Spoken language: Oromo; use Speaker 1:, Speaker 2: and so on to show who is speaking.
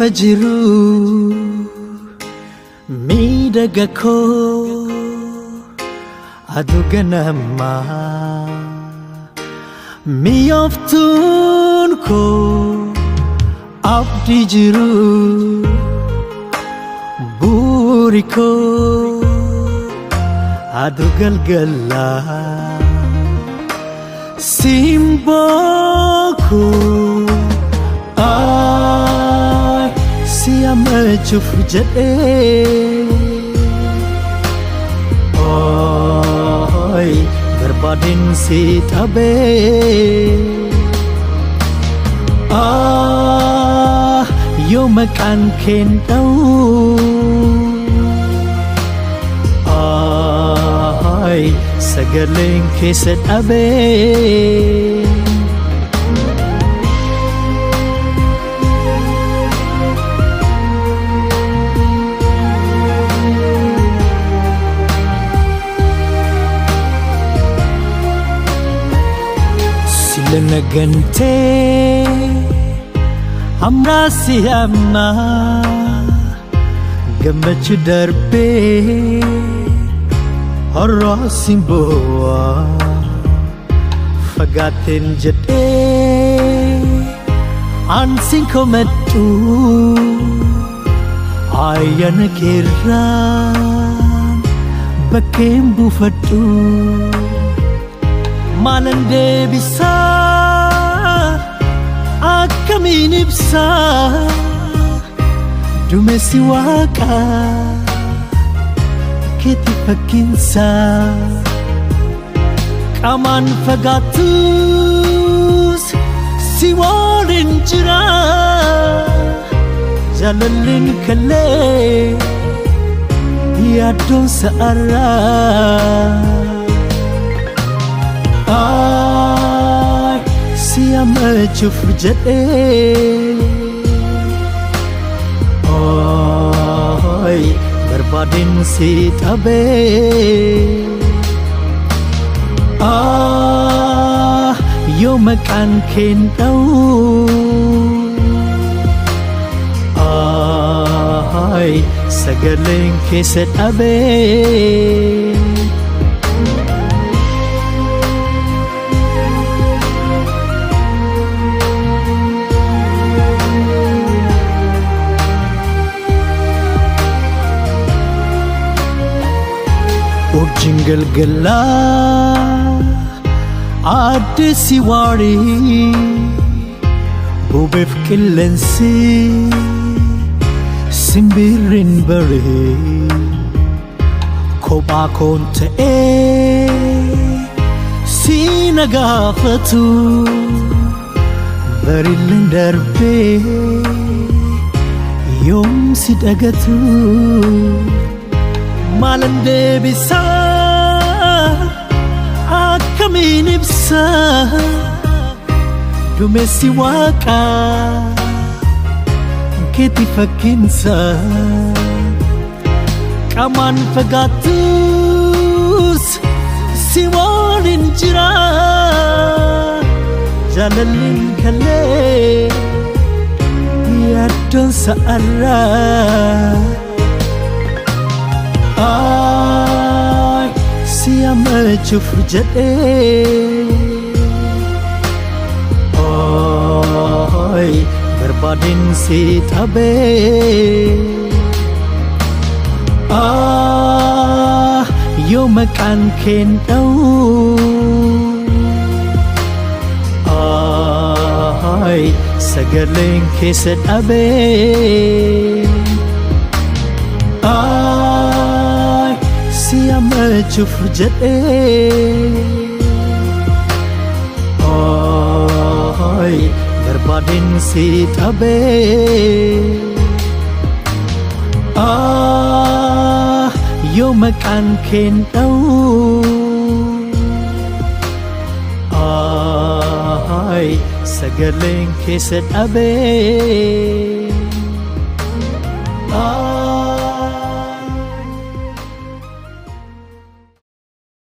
Speaker 1: fajiru miidhaga koo aduu ganama mi'ooftuun koo abdii jiru bu'uuri koo aduu galgala simboo koo si amachuuf jedhee barbaadeen si dhabee yoo maqaan kee dha'u sagaleen keessa dhabee Lena gante amra si amma gammachu darbe harra simboa fagaten jete ansin kometu ayana kiran bakem bufatu malande bisa akamin ibsa dumesi waka keti fakinsa kaman fagatus siwalin jira jalalin kale yadon saara si amachuuf jedhee barbaadeen si dhabee yoo maqaan kee dha'u sagaleen keessa dhabee Jingle gala adesi wari bubef killensi simbirin bare koba konte sinagafatu barilin darbe yom sidagatu malande bisa akamin ibsa dumesi waka keti fakinsa kaman fagatus siwalin jira jalalin kale yadon saara si amachuuf jedhee barbaadeen si dhabee yoo maqaan kee dha'u sagaleen keessa dhabee si amachuuf jedhee barbaadeen si dhabee yoo maqaan kee dha'u sagaleen keessa dhabee